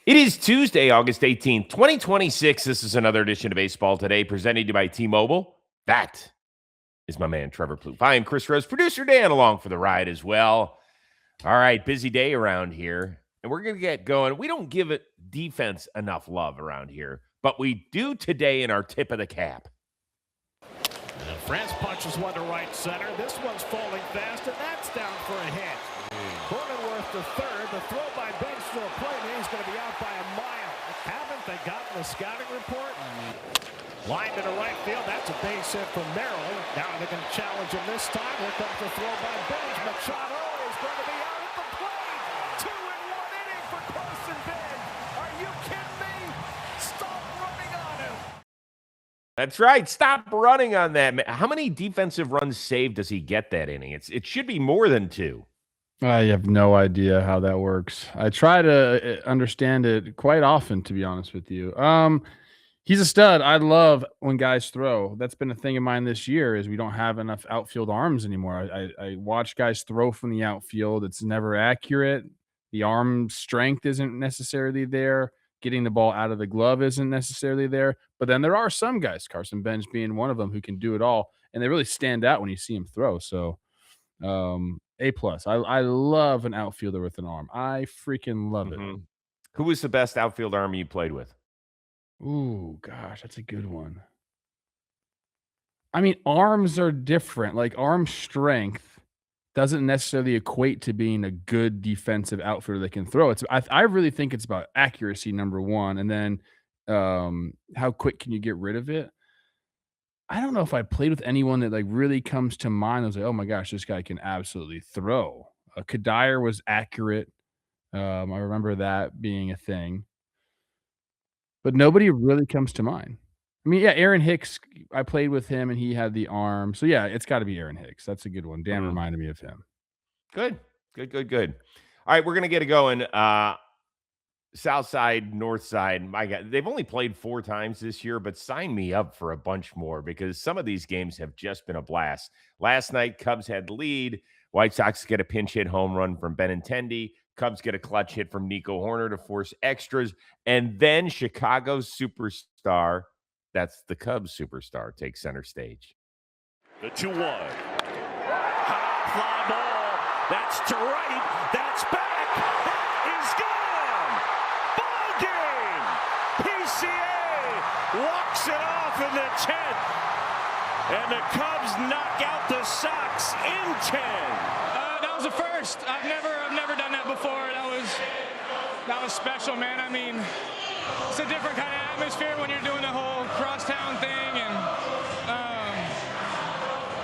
It is Tuesday, August 18th, 2026. This is another edition of Baseball Today, presented to you by T-Mobile. That is my man, Trevor Plouffe. I am Chris Rose, producer Dan, along for the ride as well. All right, busy day around here, and we're going to get going. We don't give it defense enough love around here, but we do today in our tip of the cap. France punches one to right center. This one's falling fast, and that's down for a hit. Cronenworth to third. The throw by Bench for a play. He's going to be out by a mile. Haven't they gotten the scouting report? Line to the right field. That's a base hit from Merrill. Now they're going to challenge him this time. Here comes the throw by Bench. Machado is going to be out at the plate. 2 in 1 inning for Carson Bench. Are you kidding me? Stop running on him. That's right. Stop running on that. How many defensive runs saved does he get that inning? It should be more than 2. I have no idea how that works. I try to understand it quite often, to be honest with you. He's a stud. I love when guys throw. That's been a thing of mine this year is we don't have enough outfield arms anymore. I watch guys throw from the outfield. It's never accurate. The arm strength isn't necessarily there. Getting the ball out of the glove isn't necessarily there. But then there are some guys, Carson Bench being one of them, who can do it all. And they really stand out when you see him throw. So A+. I love an outfielder with an arm. I freaking love it. Who was the best outfield arm you played with? Ooh, gosh, that's a good one. I mean, arms are different. Like arm strength doesn't necessarily equate to being a good defensive outfielder that can throw. I really think it's about accuracy, number one, and then how quick can you get rid of it? I don't know if I played with anyone that like really comes to mind. I was like, oh my gosh, this guy can absolutely throw. Kadire was accurate. I remember that being a thing, but nobody really comes to mind. I mean, yeah, Aaron Hicks, I played with him and he had the arm. So yeah, it's got to be Aaron Hicks. That's a good one. Dan reminded me of him. Good. All right, we're going to get it going. South side, north side. My God, they've only played 4 times this year, but sign me up for a bunch more because some of these games have just been a blast. Last night, Cubs had the lead. White Sox get a pinch hit home run from Benintendi. Cubs get a clutch hit from Nico Horner to force extras. And then Chicago's superstar, that's the Cubs superstar, takes center stage. The 2-1. High fly ball. That's to right. That's back. That is gone. Ball game. PCA walks it off in the 10th. And the Cubs knock out the Sox in 10. That was a first. I've never done that before. That was special, man. I mean, it's a different kind of atmosphere when you're doing the whole crosstown thing, and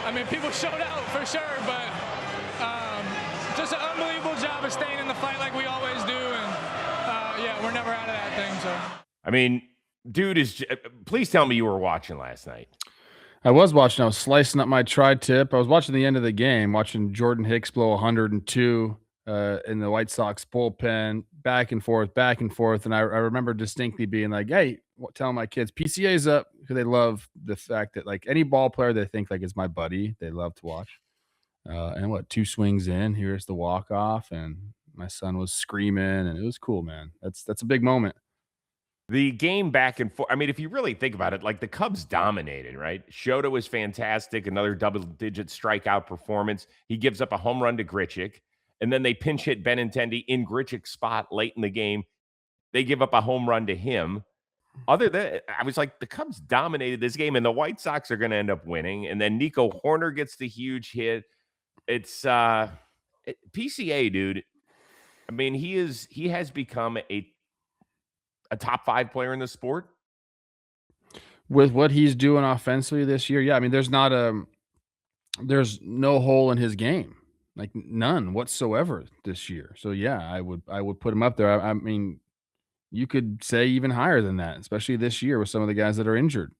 I mean, people showed out for sure, but just an unbelievable job of staying in the fight like we always do, and yeah, we're never out of that thing. So, I mean, dude please tell me you were watching last night. I was watching. I was slicing up my tri-tip. I was watching the end of the game, watching Jordan Hicks blow 102 in the White Sox bullpen, back and forth. And I remember distinctly being like, hey, telling my kids, PCA's up, because they love the fact that, like, any ball player they think, like, is my buddy, they love to watch. And 2 swings in, here's the walk-off, and my son was screaming, and it was cool, man. That's a big moment. The game back and forth. I mean, if you really think about it, like the Cubs dominated, right? Shota was fantastic. Another double-digit strikeout performance. He gives up a home run to Grichuk, and then they pinch hit Benintendi in Grichuk's spot late in the game. They give up a home run to him. Other than, I was like, the Cubs dominated this game, and the White Sox are going to end up winning. And then Nico Horner gets the huge hit. It's PCA, dude. I mean, he has become a top 5 player in the sport. With what he's doing offensively this year, yeah, I mean, there's no hole in his game, like none whatsoever this year. So yeah, I would put him up there. I mean, you could say even higher than that, especially this year with some of the guys that are injured.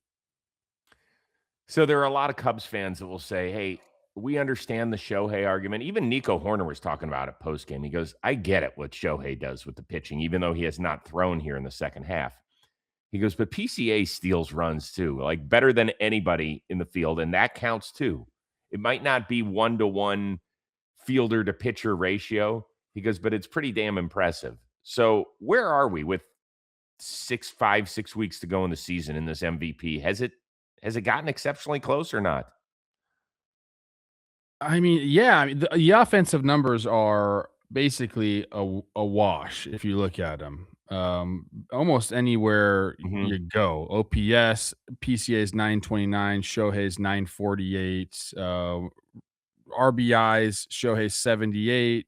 So there are a lot of Cubs fans that will say, hey, we understand the Shohei argument. Even Nico Horner was talking about it post-game. He goes, I get it, what Shohei does with the pitching, even though he has not thrown here in the second half. He goes, but PCA steals runs too, like better than anybody in the field, and that counts too. It might not be 1-to-1 fielder to pitcher ratio. He goes, but it's pretty damn impressive. So where are we with 6 weeks to go in the season in this MVP. Has it gotten exceptionally close or not? I mean, yeah, I mean, the offensive numbers are basically a wash if you look at them. Almost anywhere Mhm. you go. OPS, PCA is 929, Shohei's 948, RBIs, Shohei's 78,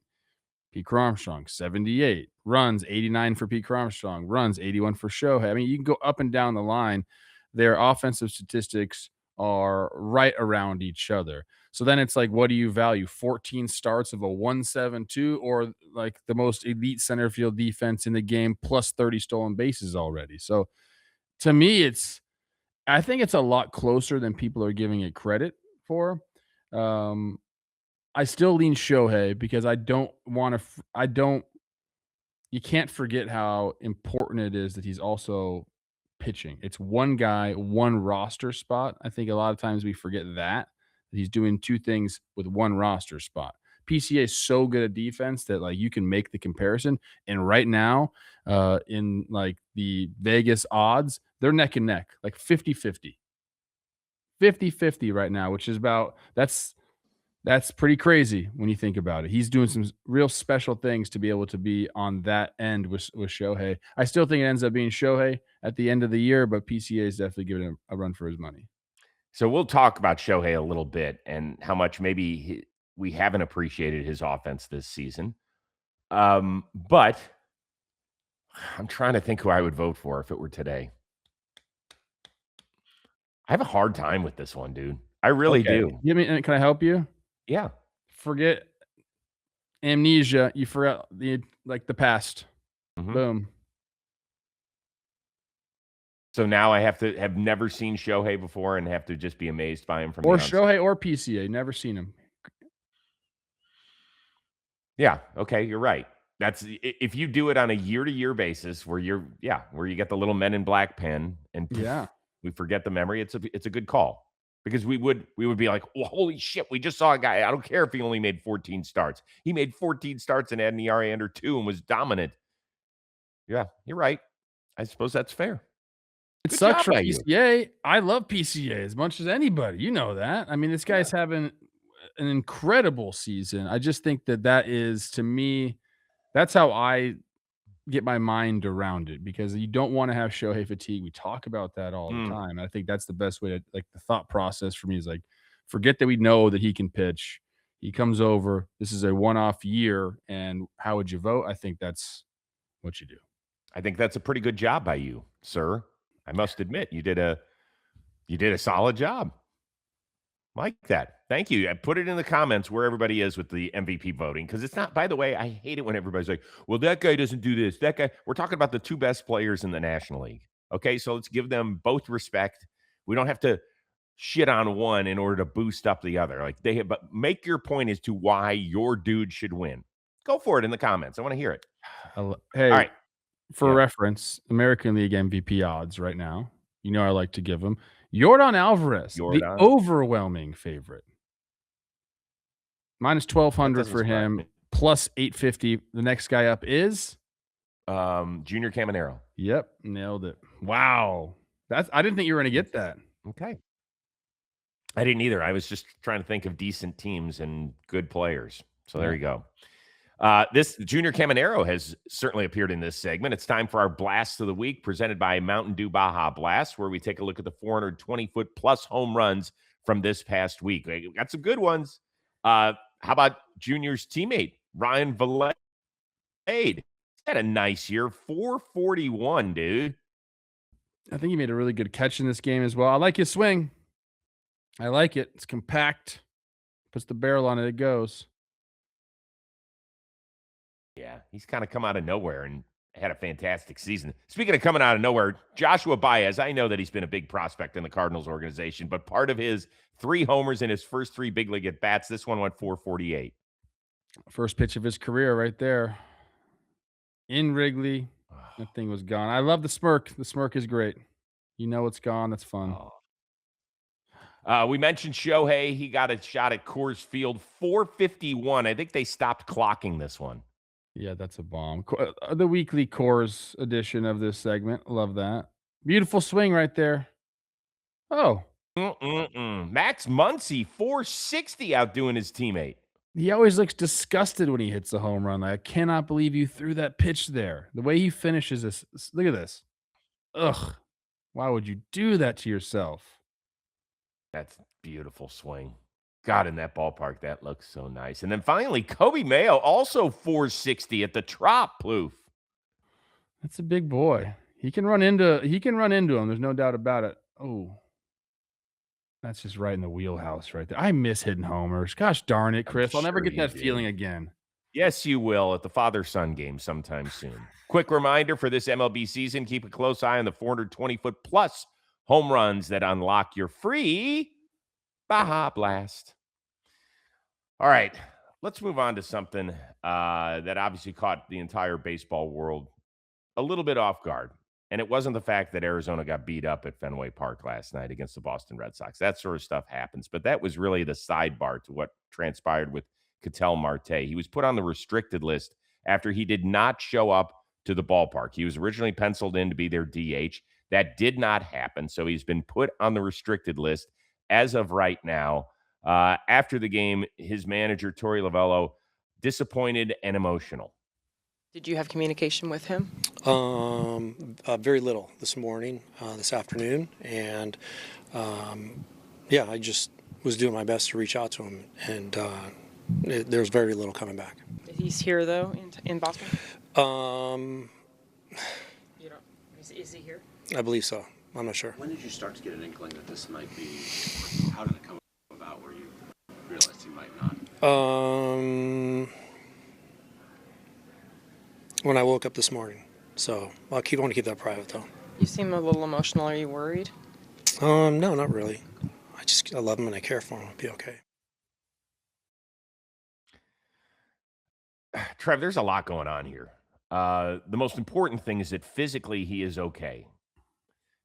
Pete Armstrong 78, runs 89 for Pete Armstrong, runs 81 for Shohei. I mean, you can go up and down the line. Their offensive statistics are right around each other. So then it's like, what do you value? 14 starts of a 172 or like the most elite center field defense in the game plus 30 stolen bases already. So to me, I think it's a lot closer than people are giving it credit for. Um, I still lean Shohei because I don't want to. I don't. You can't forget how important it is that he's also pitching. It's one guy, one roster spot. I think a lot of times we forget that he's doing two things with one roster spot. PCA is so good at defense that like you can make the comparison. And right now, in like the Vegas odds, they're neck and neck, like 50-50. 50-50 right now, which is about that's pretty crazy when you think about it. He's doing some real special things to be able to be on that end with Shohei. I still think it ends up being Shohei at the end of the year, but PCA is definitely giving him a run for his money. So we'll talk about Shohei a little bit and how much maybe we haven't appreciated his offense this season. But I'm trying to think who I would vote for if it were today. I have a hard time with this one, dude. I really Okay. do. Can I help you? Yeah. Forget amnesia. You forgot the past. Mhm. Boom. So now I have to have never seen Shohei before and have to just be amazed by him from Or the onset. Shohei or PCA. Never seen him. Yeah, okay, you're right. That's if you do it on a year-to-year basis where where you get the little Men in Black pen and poof, Yeah. we forget the memory, it's a good call. Because we would be like, "Well, holy shit, we just saw a guy. I don't care if he only made 14 starts. He made 14 starts and had an ERA under 2 and was dominant." Yeah, you're right. I suppose that's fair. It Good sucks job for by you. PCA. I love PCA as much as anybody. You know that. I mean, this Yeah. guy's having an incredible season. I just think that is to me, that's how I get my mind around it because you don't want to have Shohei fatigue. We talk about that all the Mm. time. I think that's the best way to like the thought process for me is like forget that we know that he can pitch. He comes over. This is a one-off year. And how would you vote? I think that's what you do. I think that's a pretty good job by you, sir. I must admit, you did a solid job. Like that. Thank you. I put it in the comments where everybody is with the MVP voting because it's not, by the way, I hate it when everybody's like, well, that guy doesn't do this. That guy, we're talking about the two best players in the National League. Okay. So let's give them both respect. We don't have to shit on one in order to boost up the other. Like they have, but make your point as to why your dude should win. Go for it in the comments. I want to hear it. Hey, All right. for Yeah. reference, American League MVP odds right now. You know I like to give them. Yordan Alvarez, the Jordan. overwhelming favorite. Minus That 1,200 doesn't for surprise him, me. plus 850. The next guy up is Junior Caminero. yep, nailed it. Wow. I didn't think you were gonna get that. Okay. I didn't either. I was just trying to think of decent teams and good players. So there Yeah. you go. This Junior Caminero has certainly appeared in this segment. It's time for our Blast of the Week presented by Mountain Dew Baja Blast, where we take a look at the 420-foot plus home runs from this past week. We got some good ones. How about Junior's teammate, Ryan Valade? He's had a nice year, 441, dude. I think he made a really good catch in this game as well. I like his swing. I like it. It's compact. Puts the barrel on it. It goes. Yeah, he's kind of come out of nowhere and had a fantastic season. Speaking of coming out of nowhere, Joshua Baez, I know that he's been a big prospect in the Cardinals organization, but part of his 3 homers in his first 3 big league at bats, this one went 448. First pitch of his career right there. In Wrigley. That thing was gone. I love the smirk. The smirk is great. You know it's gone. That's fun. We mentioned Shohei. He got a shot at Coors Field, 451. I think they stopped clocking this one. Yeah, that's a bomb. The weekly Coors edition of this segment. Love that. Beautiful swing right there. Oh, Max Muncy, 460 outdoing his teammate. he always looks disgusted when he hits a home run. Like, I cannot believe you threw that pitch there. The way he finishes this. Look at this. Ugh. Why would you do that to yourself? That's beautiful swing. God, in that ballpark, that looks so nice. And then finally, Kobe Mayo, also 460 at the Trop, Plouffe. That's a big boy. He can run into him. There's no doubt about it. Oh, that's just right in the wheelhouse right there. I miss hitting homers. Gosh darn it, I'm Chris. I'll never sure get you that do. feeling again. Yes, you will at the father-son game sometime soon. Quick reminder for this MLB season, keep a close eye on the 420-foot plus home runs that unlock your free Baja Blast. All right, let's move on to something that obviously caught the entire baseball world a little bit off guard. And it wasn't the fact that Arizona got beat up at Fenway Park last night against the Boston Red Sox. That sort of stuff happens. But that was really the sidebar to what transpired with Ketel Marte. He was put on the restricted list after he did not show up to the ballpark. He was originally penciled in to be their DH. That did not happen. So he's been put on the restricted list as of right now. After the game, his manager, Torey Lovello, disappointed and emotional. Did you have communication with him? Very little this morning, this afternoon, and yeah, I just was doing my best to reach out to him, and there's very little coming back. He's here though in Boston. You don't. Is he here? I believe so. I'm not sure. When did you start to get an inkling that this might be? How did it come about where you realized he might not? When I woke up this morning, so I want to keep that private though. You seem a little emotional. Are you worried? No, not really. I love him and I care for him. I'll be okay. Trev, there's a lot going on here. The most important thing is that physically he is okay.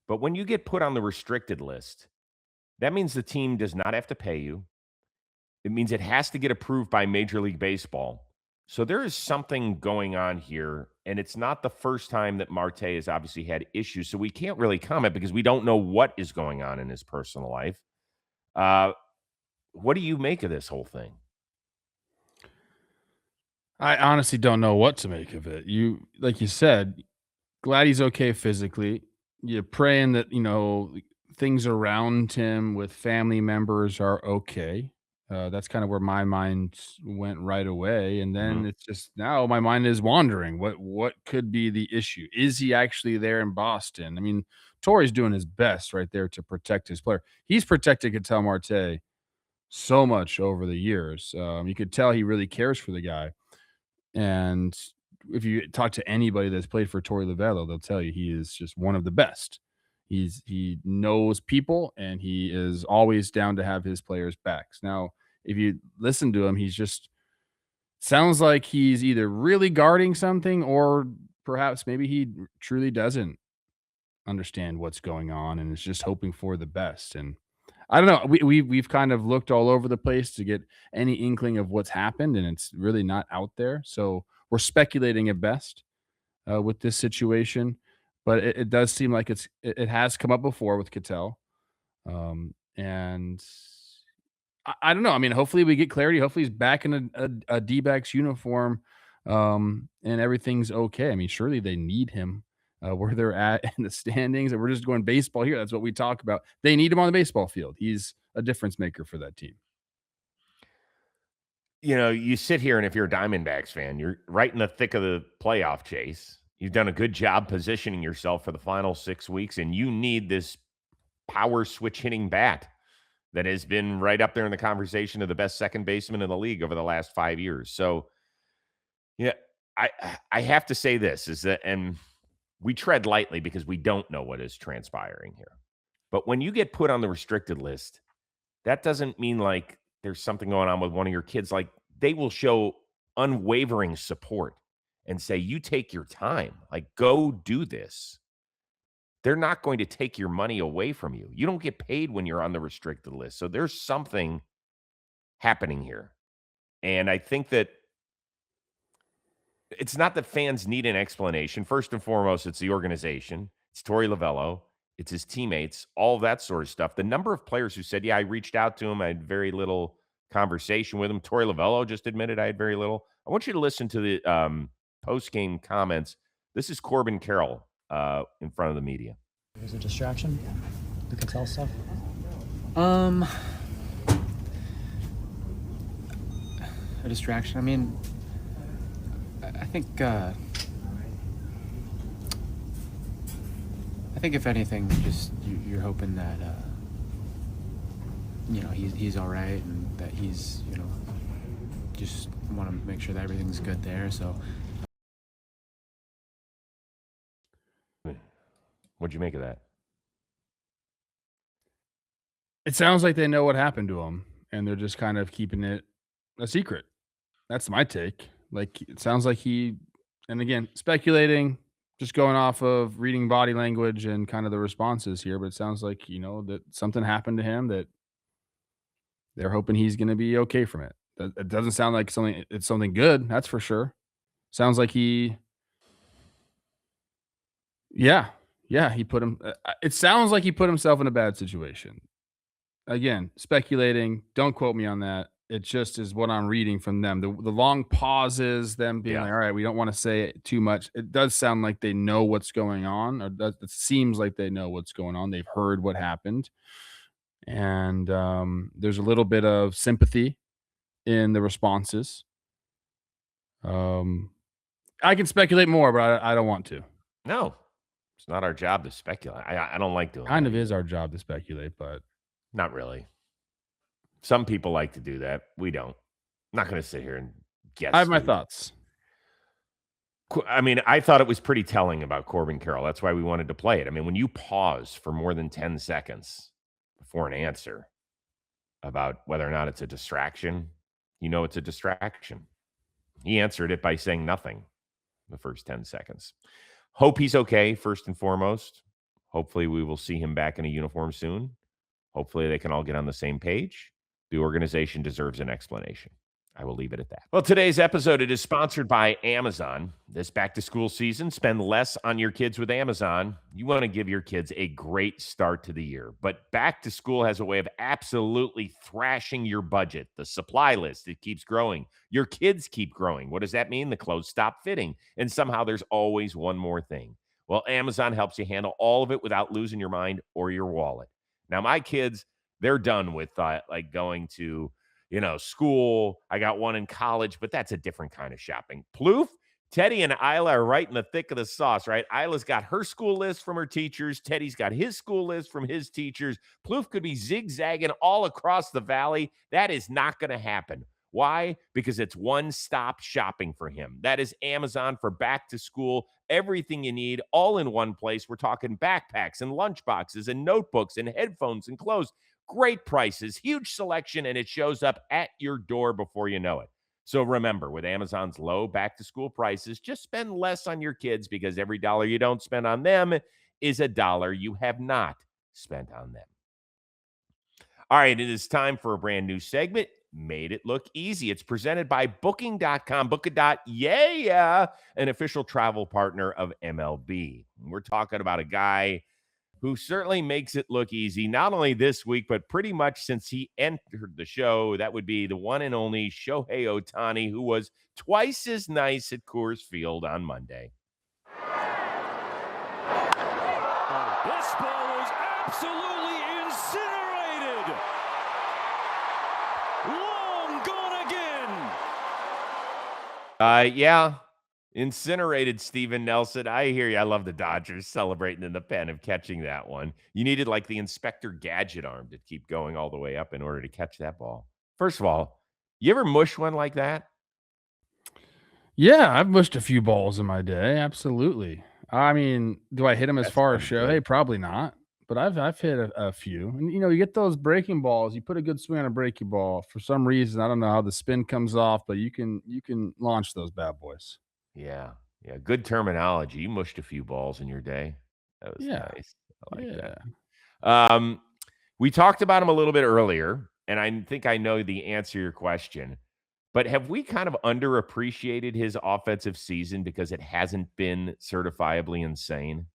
But when you get put on the restricted list, that means the team does not have to pay you. It means it has to get approved by Major League Baseball. So there is something going on here, and it's not the first time that Marte has obviously had issues. So we can't really comment because we don't know what is going on in his personal life. What do you make of this whole thing? I honestly don't know what to make of it. You, like you said, glad he's okay physically. You're praying that, things around him with family members are okay. That's kind of where my mind went right away. And then it's just now my mind is wandering. What could be the issue? Is he actually there in Boston? I mean, Torrey's doing his best right there to protect his player. He's protected Ketel Marte so much over the years. You could tell he really cares for the guy. And if you talk to anybody that's played for Torey Lovello, they'll tell you he is just one of the best. He knows people and he is always down to have his players' backs. Now, if you listen to him, he's just sounds like he's either really guarding something or perhaps maybe he truly doesn't understand what's going on and is just hoping for the best. And I don't know. We've kind of looked all over the place to get any inkling of what's happened, and it's really not out there. So we're speculating at best with this situation, but it does seem like it has come up before with Ketel, and I don't know. I mean, hopefully we get clarity. Hopefully he's back in a D-backs uniform, and everything's okay. I mean, surely they need him. Where they're at in the standings, and we're just going baseball here. That's what we talk about. They need him on the baseball field. He's a difference maker for that team. You sit here, and if you're a Diamondbacks fan, you're right in the thick of the playoff chase. You've done a good job positioning yourself for the final 6 weeks, and you need this power switch hitting bat that has been right up there in the conversation of the best second baseman in the league over the last 5 years. So, I have to say this is that, and we tread lightly because we don't know what is transpiring here. But when you get put on the restricted list, that doesn't mean like there's something going on with one of your kids. Like they will show unwavering support and say, you take your time, like go do this. They're not going to take your money away from you. You don't get paid when you're on the restricted list. So there's something happening here. And I think that It's not that fans need an explanation. First and foremost, it's the organization. It's Torey Lovello. It's his teammates, all that sort of stuff. The number of players who said, yeah, I reached out to him. I had very little conversation with him. Torey Lovello just admitted I had very little. I want you to listen to the post-game comments. This is Corbin Carroll in front of the media. There's a distraction, the Ketel stuff. A distraction. I mean, I think if anything, just you're hoping that he's all right and that he's just want to make sure that everything's good there. So. What'd you make of that? It sounds like they know what happened to him, and they're just kind of keeping it a secret. That's my take. Like, it sounds like and again, speculating, just going off of reading body language and kind of the responses here, but it sounds like, that something happened to him that they're hoping he's going to be okay from it. It doesn't sound like it's something good. That's for sure. Sounds like he put him. It sounds like he put himself in a bad situation. Again, speculating. Don't quote me on that. It just is what I'm reading from them. The long pauses, them being like, all right, we don't want to say it too much. It does sound like they know what's going on, or it seems like they know what's going on. They've heard what happened. And there's a little bit of sympathy in the responses. I can speculate more, but I don't want to. No, it's not our job to speculate. I don't like doing Kind that. of is our job to speculate, but not really. Some people like to do that. We don't. I'm not going to sit here and guess. I have my thoughts. I mean, I thought it was pretty telling about Corbin Carroll. That's why we wanted to play it. I mean, when you pause for more than 10 seconds before an answer about whether or not it's a distraction, it's a distraction. He answered it by saying nothing the first 10 seconds. Hope he's okay, first and foremost. Hopefully we will see him back in a uniform soon. Hopefully they can all get on the same page. The organization deserves an explanation. I will leave it at that. Well, today's episode, it is sponsored by Amazon. This back-to-school season, spend less on your kids with Amazon. You want to give your kids a great start to the year. But back-to-school has a way of absolutely thrashing your budget. The supply list, it keeps growing. Your kids keep growing. What does that mean? The clothes stop fitting. And somehow there's always one more thing. Well, Amazon helps you handle all of it without losing your mind or your wallet. Now, my kids, they're done with going to school. I got one in college, but that's a different kind of shopping. Plouffe, Teddy, and Isla are right in the thick of the sauce, right? Isla's got her school list from her teachers. Teddy's got his school list from his teachers. Plouffe could be zigzagging all across the valley. That is not going to happen. Why? Because it's one-stop shopping for him. That is Amazon for back to school. Everything you need all in one place. We're talking backpacks and lunchboxes and notebooks and headphones and clothes. Great prices, huge selection, and it shows up at your door before you know it. So remember, with Amazon's low back-to-school prices, just spend less on your kids because every dollar you don't spend on them is a dollar you have not spent on them. All right, it is time for a brand new segment. Made it look easy. It's presented by Booking.com. Booking.yeah, an official travel partner of MLB. We're talking about a guy who certainly makes it look easy, not only this week, but pretty much since he entered the show. That would be the one and only Shohei Ohtani, who was twice as nice at Coors Field on Monday. This ball was absolutely incinerated. Long gone again. Yeah. Incinerated Steven Nelson. I hear you. I love the Dodgers celebrating in the pen of catching that one. You needed like the Inspector Gadget arm to keep going all the way up in order to catch that ball. First of all, you ever mush one like that? Yeah, I've mushed a few balls in my day. Absolutely. I mean, do I hit them as far as Shohei? Probably not. But I've hit a few. And, you get those breaking balls. You put a good swing on a breaking ball. For some reason, I don't know how the spin comes off, but you can launch those bad boys. Yeah. Good terminology. You mushed a few balls in your day. That was nice. I like that. We talked about him a little bit earlier, and I think I know the answer to your question. But have we kind of underappreciated his offensive season because it hasn't been certifiably insane?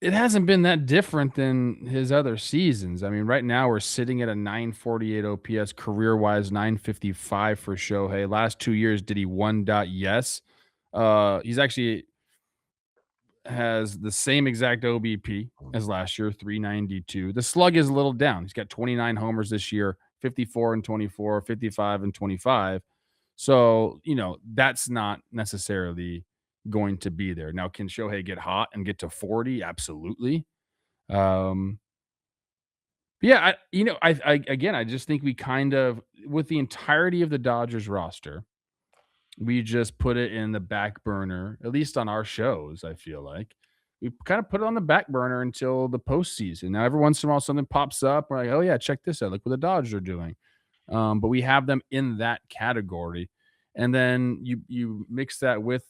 It hasn't been that different than his other seasons. I mean, right now we're sitting at a 948 OPS career-wise, 955 for Shohei. Last 2 years, did he one dot? Yes. He's actually has the same exact OBP as last year, 392. The slug is a little down. He's got 29 homers this year, 54 and 24, 55 and 25. So, that's not necessarily going to be there. Now, can Shohei get hot and get to 40? Absolutely. Um, but yeah, I just think we kind of, with the entirety of the Dodgers roster, we just put it in the back burner, at least on our shows. I feel like we kind of put it on the back burner until the postseason. Now, every once in a while, something pops up. We're like, oh yeah, check this out. Look what the Dodgers are doing. But we have them in that category, and then you mix that with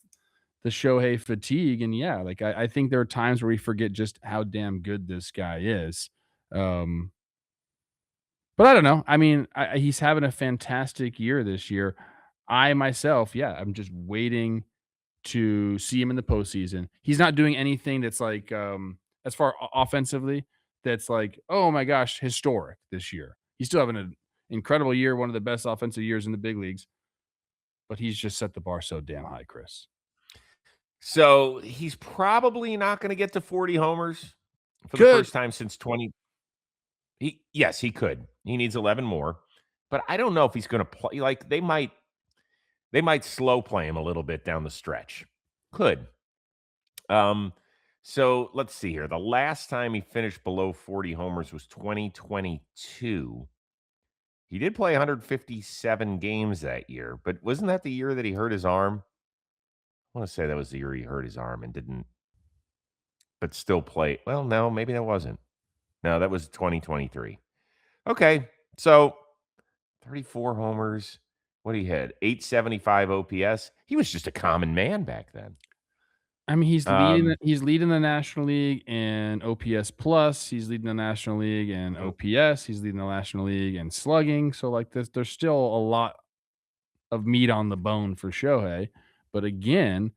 the Shohei fatigue, and yeah, like I think there are times where we forget just how damn good this guy is. Um, but I don't know. I mean, he's having a fantastic year this year. I myself, yeah, I'm just waiting to see him in the postseason. He's not doing anything that's like, as far offensively, that's like, oh my gosh, historic this year. He's still having an incredible year, one of the best offensive years in the big leagues, but he's just set the bar so damn high, Chris. So he's probably not going to get to 40 homers for the Good. first time since 20. Yes, he could. He needs 11 more, but I don't know if he's going to play. Like they might slow play him a little bit down the stretch. Could. So let's see here. The last time he finished below 40 homers was 2022. He did play 157 games that year, but wasn't that the year that he hurt his arm? I want to say that was the year he hurt his arm and didn't, but still play. Well, no, maybe that wasn't. No, that was 2023. Okay, so 34 homers. What he had? 875 OPS. He was just a common man back then. I mean, he's leading the National League in OPS plus. He's leading the National League in OPS. He's leading the National League in slugging. So like this, there's still a lot of meat on the bone for Shohei. But again,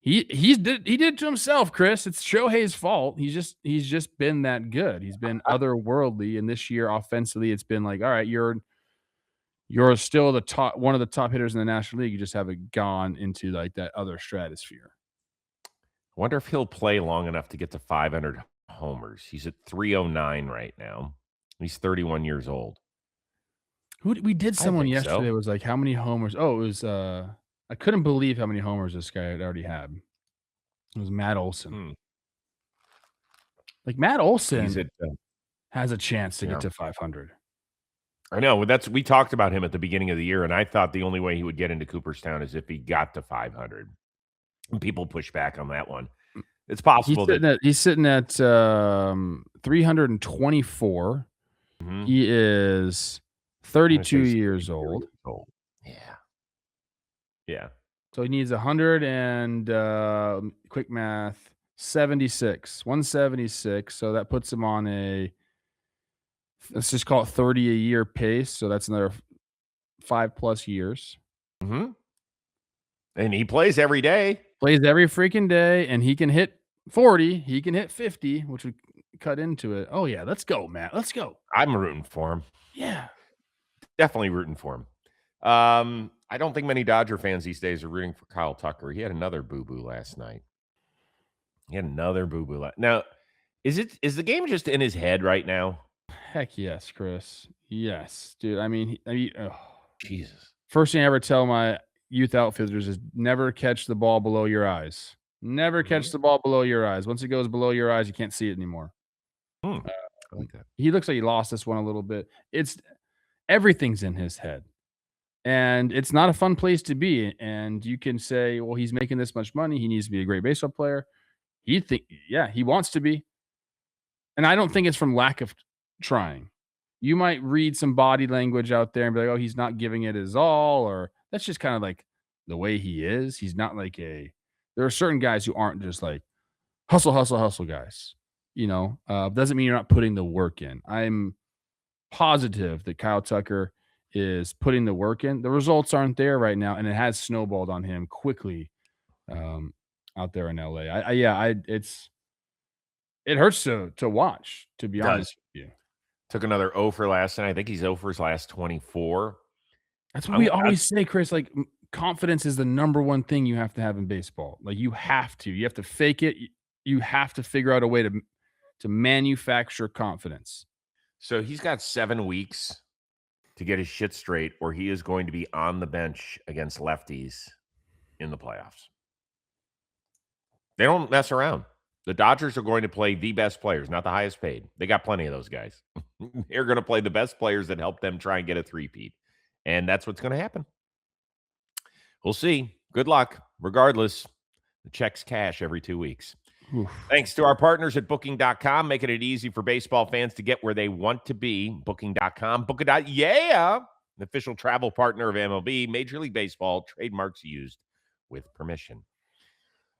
he did it to himself, Chris. It's Shohei's fault. He's just been that good. He's been otherworldly, and this year offensively, it's been like, all right, you're still one of the top hitters in the National League. You just haven't gone into like that other stratosphere. I wonder if he'll play long enough to get to 500 homers. He's at 309 right now. He's 31 years old. We did someone yesterday so. was like, how many homers? Oh, it was I couldn't believe how many homers this guy had already had. It was Matt Olson. Like Matt Olson has a chance to get to 500. I know. We talked about him at the beginning of the year, and I thought the only way he would get into Cooperstown is if he got to 500. And people push back on that one. It's possible he's sitting at 324. Mm-hmm. He is 32 years old. Yeah. So he needs 100 and quick math, 76, 176. So that puts him on let's just call it 30 a year pace. So that's another 5+ years. Mm-hmm. And he plays every day. Plays every freaking day, and he can hit 40. He can hit 50, which would cut into it. Oh, yeah. Let's go, Matt. Let's go. I'm rooting for him. Yeah. Definitely rooting for him. I don't think many Dodger fans these days are rooting for Kyle Tucker. He had another boo-boo last night. Now, is the game just in his head right now? Heck yes, Chris. Yes, dude. I mean, Jesus. First thing I ever tell my youth outfielders is never catch the ball below your eyes. Never catch the ball below your eyes. Once it goes below your eyes, you can't see it anymore. I like that. He looks like he lost this one a little bit. Everything's in his head. And it's not a fun place to be. And you can say, well, he's making this much money. He needs to be a great baseball player. He wants to be. And I don't think it's from lack of trying. You might read some body language out there and be like, oh, he's not giving it his all, or that's just kind of like the way he is. He's not like there are certain guys who aren't just like hustle, hustle, hustle guys. Doesn't mean you're not putting the work in. I'm positive that Kyle Tucker is putting the work in. The results aren't there right now, and it has snowballed on him quickly out there in LA. It hurts to watch, to be Does. honest with you. Took another 0 for last night. I think he's 0 for his last 24. That's what we always say, Chris. Like, confidence is the number one thing you have to have in baseball. Like, you have to fake it. You have to figure out a way to manufacture confidence. So he's got 7 weeks to get his shit straight, or he is going to be on the bench against lefties in the playoffs. They don't mess around. The Dodgers are going to play the best players, not the highest paid. They got plenty of those guys. They're going to play the best players that help them try and get a three-peat. And that's what's going to happen. We'll see. Good luck. Regardless, the check's cash every 2 weeks. Oof. Thanks to our partners at Booking.com, making it easy for baseball fans to get where they want to be. Booking.com. Yeah, an official travel partner of MLB, Major League Baseball, trademarks used with permission.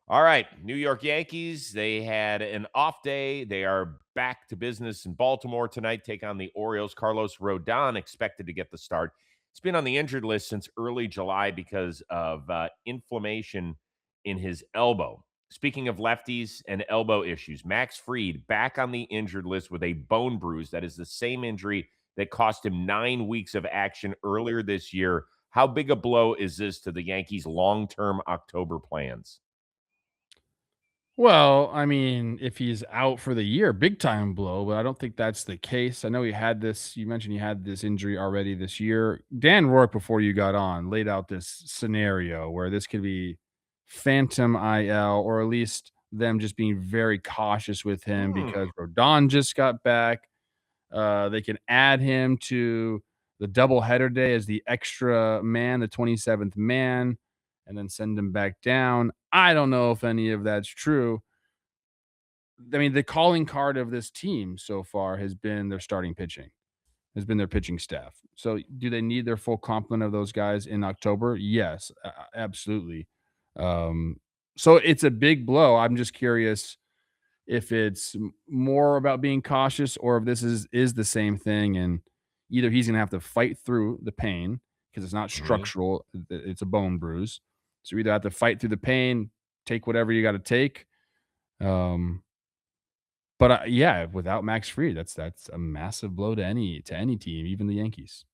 All right, New York Yankees, they had an off day. They are back to business in Baltimore tonight, take on the Orioles. Carlos Rodon expected to get the start. He's been on the injured list since early July because of inflammation in his elbow. Speaking of lefties and elbow issues, Max Fried back on the injured list with a bone bruise. That is the same injury that cost him 9 weeks of action earlier this year. How big a blow is this to the Yankees' long-term October plans? Well, I mean, if he's out for the year, big time blow, but I don't think that's the case. I know he had this, you mentioned he had this injury already this year. Dan Rourke, before you got on, laid out this scenario where this could be phantom IL, or at least them just being very cautious with him because Rodon just got back. They can add him to the doubleheader day as the extra man, the 27th man, and then send him back down. I don't know if any of that's true. I mean, the calling card of this team so far has been their starting pitching, has been their pitching staff. So do they need their full complement of those guys in October? Yes, absolutely. So it's a big blow. I'm just curious if it's more about being cautious or if this is the same thing, and either he's going to have to fight through the pain because it's not structural, it's a bone bruise. So you either have to fight through the pain, take whatever you got to take. But yeah, without Max Fried, that's a massive blow to any team, even the Yankees.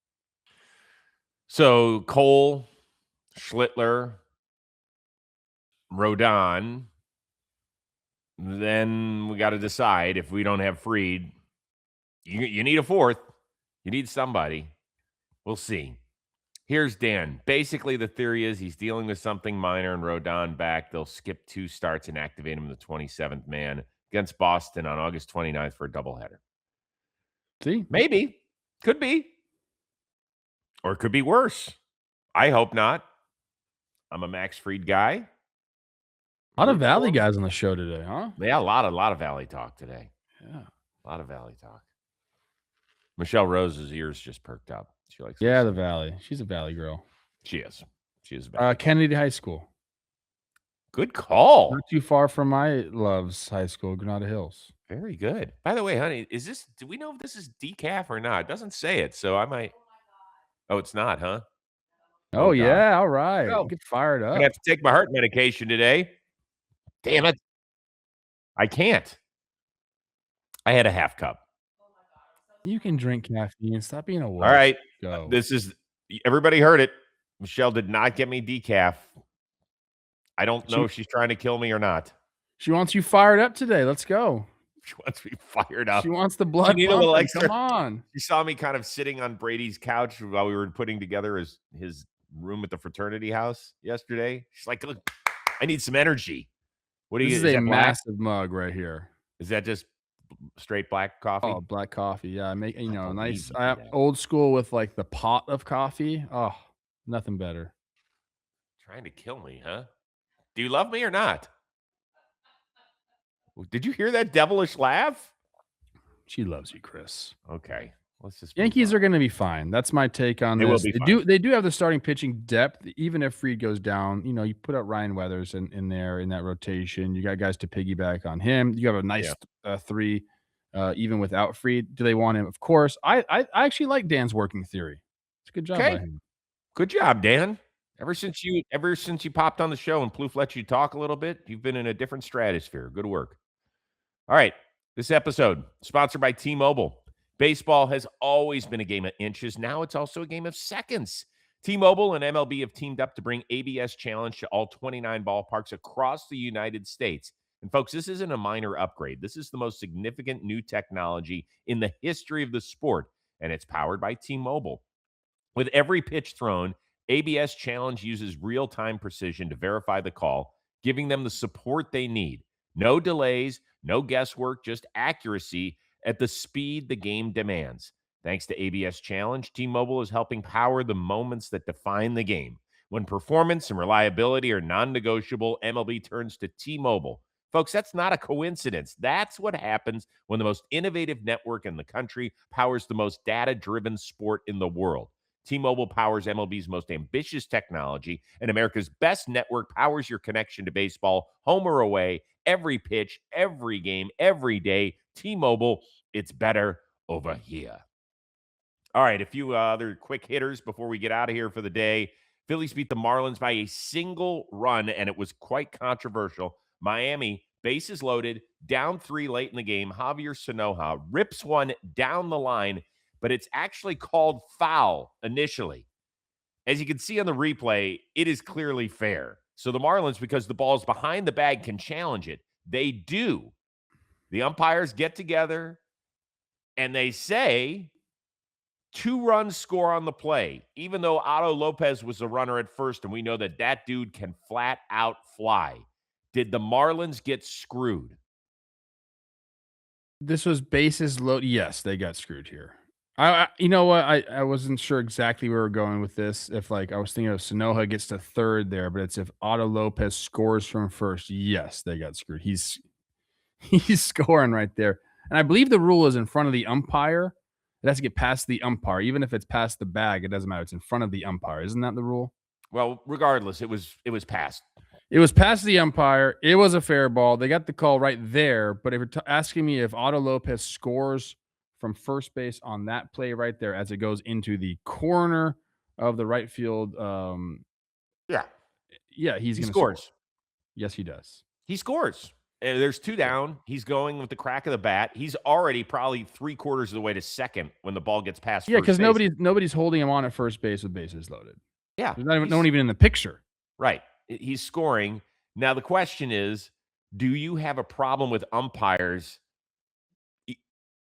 So Cole, Schlittler, Rodon. Then we got to decide if we don't have Fried. You need a fourth. You need somebody. We'll see. Here's Dan. Basically, the theory is he's dealing with something minor and Rodon back. They'll skip 2 starts and activate him the 27th man against Boston on August 29th for a doubleheader. See? Maybe. Could be. Or it could be worse. I hope not. I'm a Max Fried guy. A lot of Valley guys on the show today, huh? Yeah, a lot of Valley talk today. Yeah. A lot of Valley talk. Michelle Rose's ears just perked up. She likes the Valley. She's a Valley girl. She is. She is a Valley. Kennedy High School. Good call. Not too far from my love's high school, Granada Hills. Very good. By the way, honey, do we know if this is decaf or not? It doesn't say it, so I might. Oh, it's not, huh? Oh yeah, all right. Oh. Get fired up. I have to take my heart medication today. Damn it. I can't. I had a half cup. You can drink caffeine. Stop being a wuss. All right. Go. Everybody heard it. Michelle did not get me decaf. I don't know if she's trying to kill me or not. She wants you fired up today. Let's go. She wants me fired up. She wants the blood. Need a little extra. Come on. She saw me kind of sitting on Brady's couch while we were putting together his room at the fraternity house yesterday. She's like, "Look, I need some energy." What do you? This is a massive mug right here. Is that just straight black coffee? Oh, black coffee. Yeah, I make nice old school with like the pot of coffee. Oh, nothing better. Trying to kill me, huh? Do you love me or not? Did you hear that devilish laugh? She loves you, Chris. Okay. Let's just Yankees are going to be fine. That's my take on this. They do have the starting pitching depth. Even if Fried goes down, you put out Ryan Weathers in there in that rotation. You got guys to piggyback on him. You have a nice 3, even without Fried. Do they want him? Of course. I actually like Dan's working theory. It's a good job by Okay. him. Good job, Dan. Ever since you popped on the show and Plouffe let you talk a little bit, you've been in a different stratosphere. Good work. All right. This episode sponsored by T-Mobile. Baseball has always been a game of inches. Now it's also a game of seconds. T-Mobile and MLB have teamed up to bring ABS Challenge to all 29 ballparks across the United States. And folks, this isn't a minor upgrade. This is the most significant new technology in the history of the sport, and it's powered by T-Mobile. With every pitch thrown, ABS Challenge uses real-time precision to verify the call, giving them the support they need. No delays, no guesswork, just accuracy at the speed the game demands. Thanks to ABS Challenge, T-Mobile is helping power the moments that define the game. When performance and reliability are non-negotiable, MLB turns to T-Mobile. Folks, that's not a coincidence. That's what happens when the most innovative network in the country powers the most data-driven sport in the world. T-Mobile powers MLB's most ambitious technology, and America's best network powers your connection to baseball, home or away, every pitch, every game, every day. T-Mobile, it's better over here. All right, a few other quick hitters before we get out of here for the day. Phillies beat the Marlins by a single run, and it was quite controversial. Miami, bases loaded, down 3 late in the game. Javier Sanoja rips one down the line, but it's actually called foul initially. As you can see on the replay, it is clearly fair. So the Marlins, because the ball's behind the bag, can challenge it. They do. The umpires get together, and they say 2 runs score on the play, even though Otto Lopez was the runner at first, and we know that that dude can flat out fly. Did the Marlins get screwed? This was bases load. Yes, they got screwed here. You know what? I wasn't sure exactly where we're going with this. If I was thinking of Sanoja gets to third there, but it's if Otto Lopez scores from first. Yes, they got screwed. He's scoring right there, and I believe the rule is in front of the umpire. It has to get past the umpire, even if it's past the bag. It doesn't matter. It's in front of the umpire. Isn't that the rule? Well, regardless, it was passed. It was past the umpire. It was a fair ball. They got the call right there. But if you're asking me if Otto Lopez scores from first base on that play right there as it goes into the corner of the right field, Yeah, he's he going to scores. score. Yes, he does. He scores. And there's 2 down. He's going with the crack of the bat. He's already probably 3/4 of the way to second when the ball gets past Yeah, first because base. nobody's holding him on at first base with bases loaded. Yeah. There's no one even in the picture. Right. He's scoring. Now, the question is, do you have a problem with umpires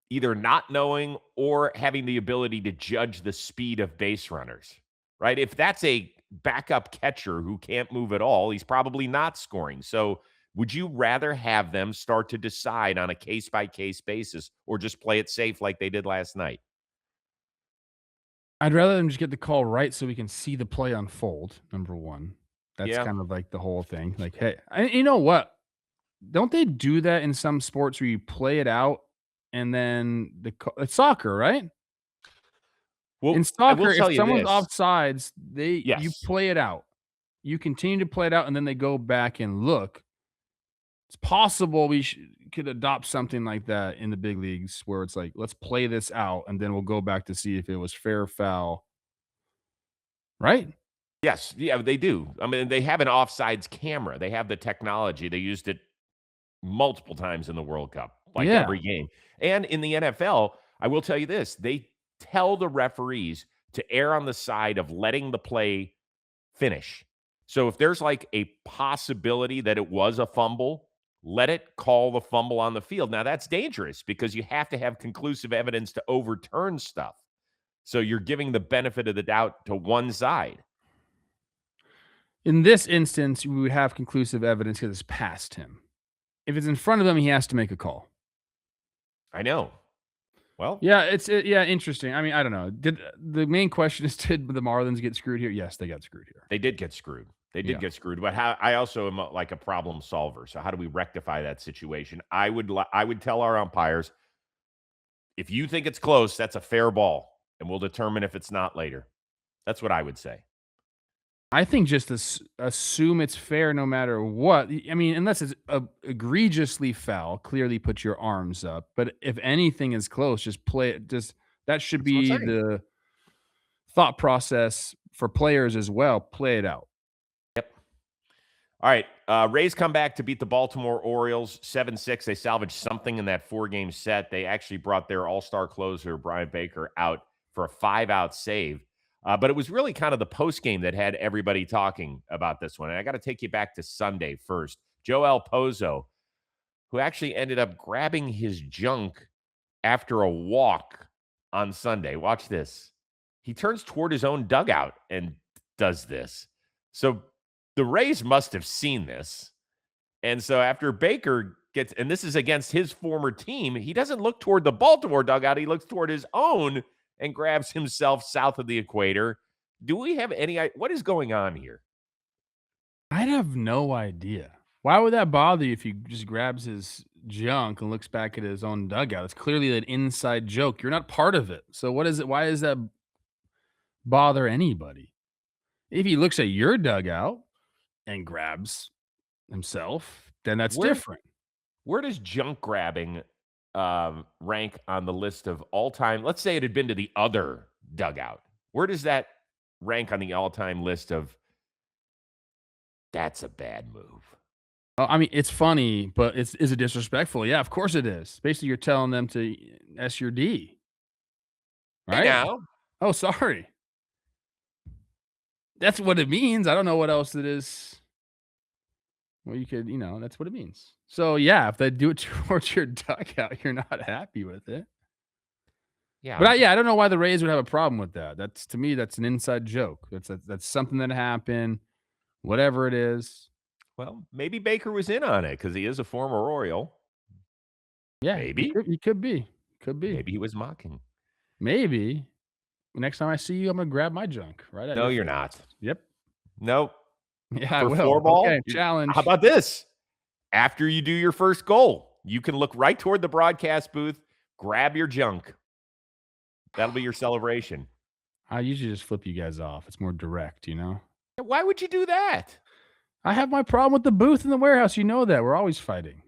either not knowing or having the ability to judge the speed of base runners, right? If that's a backup catcher who can't move at all, he's probably not scoring. So would you rather have them start to decide on a case-by-case basis or just play it safe like they did last night? I'd rather them just get the call right so we can see the play unfold, number one. That's kind of like the whole thing. Like, hey, you know what? Don't they do that in some sports where you play it out and then it's soccer, right? Well, in soccer, if someone's offsides, you Yes. play it out. You continue to play it out, and then they go back and look. It's possible we could adopt something like that in the big leagues where it's like, let's play this out, and then we'll go back to see if it was fair or foul. Right? Yes. Yeah, they do. I mean, they have an offsides camera. They have the technology. They used it multiple times in the World Cup, like every game. And in the NFL, I will tell you this, they tell the referees to err on the side of letting the play finish. So if there's like a possibility that it was a fumble, let it call the fumble on the field. Now, that's dangerous because you have to have conclusive evidence to overturn stuff. So you're giving the benefit of the doubt to one side. In this instance, we would have conclusive evidence because it's past him. If it's in front of him, he has to make a call. I know. Well, yeah, it's interesting. I mean, I don't know. The main question is, did the Marlins get screwed here? Yes, they got screwed here. They did get screwed. They did get screwed. But I also am like a problem solver. So how do we rectify that situation? I would tell our umpires, if you think it's close, that's a fair ball, and we'll determine if it's not later. That's what I would say. I think just assume it's fair no matter what. I mean, unless it's egregiously foul, clearly put your arms up. But if anything is close, just play it. That should be the thought process for players as well. Play it out. Yep. All right. Rays come back to beat the Baltimore Orioles 7-6. They salvaged something in that 4-game set. They actually brought their all-star closer, Brian Baker, out for a 5-out save. But it was really kind of the post-game that had everybody talking about this one. And I got to take you back to Sunday first. Joel Pozo, who actually ended up grabbing his junk after a walk on Sunday. Watch this. He turns toward his own dugout and does this. So the Rays must have seen this. And so after Baker gets, and this is against his former team, he doesn't look toward the Baltimore dugout. He looks toward his own and grabs himself south of the equator. Do we have any, what is going on here? I'd have no idea. Why would that bother you if he just grabs his junk and looks back at his own dugout? It's clearly an inside joke. You're not part of it. So what is it? Why does that bother anybody? If he looks at your dugout and grabs himself, then that's different. Where does junk grabbing rank on the list of all-time? Let's say it had been to the other dugout. Where does that rank on the all-time list of that's a bad move? I mean, it's funny, but is it disrespectful? Yeah, of course it is. Basically, you're telling them to S your D. Right? Hey now. Oh, sorry. That's what it means. I don't know what else it is. Well, you could, that's what it means. So, yeah, if they do it towards your dugout, you're not happy with it. Yeah. But I don't know why the Rays would have a problem with that. That's, to me, that's an inside joke. That's something that happened, whatever it is. Well, maybe Baker was in on it because he is a former Oriole. Yeah, maybe. He could be. Could be. Maybe he was mocking. Maybe. Next time I see you, I'm going to grab my junk. Right? No, you're not. Yep. Nope. Yeah, I For will. floor ball? Okay, challenge. How about this? After you do your first goal, you can look right toward the broadcast booth, grab your junk. That'll be your celebration. I usually just flip you guys off. It's more direct, Why would you do that? I have my problem with the booth in the warehouse. You know that. We're always fighting.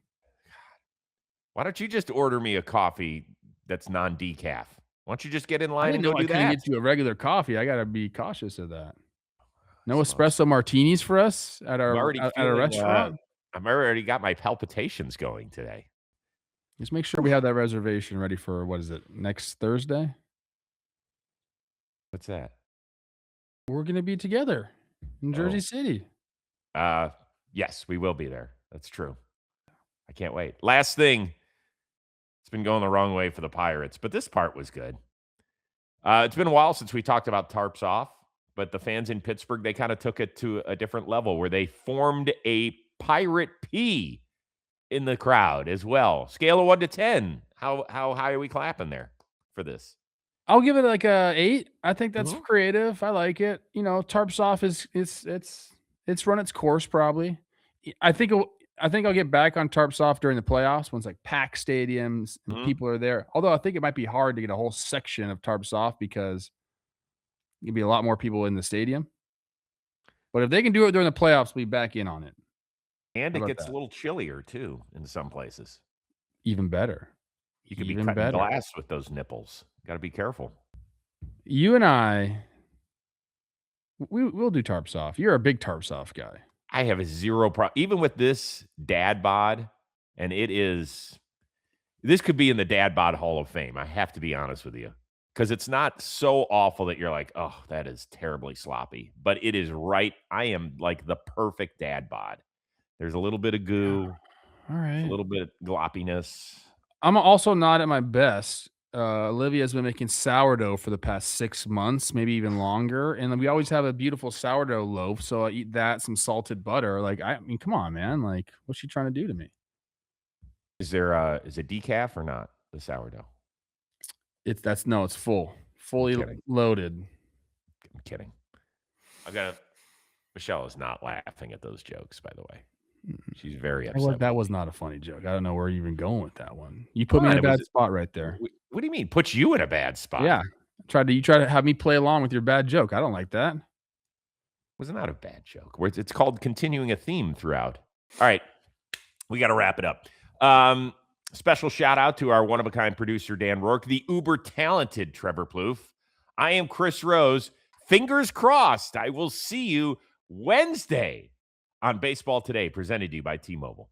Why don't you just order me a coffee that's non-decaf? Why don't you just get in I line didn't and know go I do couldn't that? get you a regular coffee. I got to be cautious of that. No espresso martinis for us at our restaurant. I've already got my palpitations going today. Just make sure we have that reservation ready for, what is it, next Thursday? What's that? We're going to be together in Jersey City. Yes, we will be there. That's true. I can't wait. Last thing. It's been going the wrong way for the Pirates, but this part was good. It's been a while since we talked about tarps off, but the fans in Pittsburgh, they kind of took it to a different level where they formed a Pirate P in the crowd as well. Scale of 1 to 10. How high are we clapping there for this? I'll give it like a 8. I think that's creative. I like it. Tarps off it's run its course probably. I think I'll get back on tarps off during the playoffs when it's like packed stadiums and people are there. Although I think it might be hard to get a whole section of tarps off because there'll be a lot more people in the stadium. But if they can do it during the playoffs, we'll be back in on it. And it gets a little chillier too in some places. Even better. You could be cutting glass with those nipples. Got to be careful. You and I, we'll do tarps off. You're a big tarps off guy. I have a zero problem. Even with this dad bod, and this could be in the dad bod Hall of Fame. I have to be honest with you. Because it's not so awful that you're like, oh, that is terribly sloppy. But it is right. I am like the perfect dad bod. There's a little bit of goo. All right. A little bit of gloppiness. I'm also not at my best. Olivia's been making sourdough for the past 6 months, maybe even longer. And we always have a beautiful sourdough loaf. So I eat that, some salted butter. Like, I mean, come on, man. Like, what's she trying to do to me? Is it decaf or not, the sourdough? It's fully loaded. I'm kidding. Michelle is not laughing at those jokes, by the way. She's very upset. That was not a funny joke. I don't know where you're even going with that one. You put me in a bad spot right there. What do you mean? Put you in a bad spot? Yeah. You try to have me play along with your bad joke. I don't like that. Was not a bad joke. It's called continuing a theme throughout. All right. We got to wrap it up. Special shout out to our one-of-a-kind producer, Dan Rourke, the uber-talented Trevor Plouffe, I am Chris Rose. Fingers crossed. I will see you Wednesday on Baseball Today, presented to you by T-Mobile.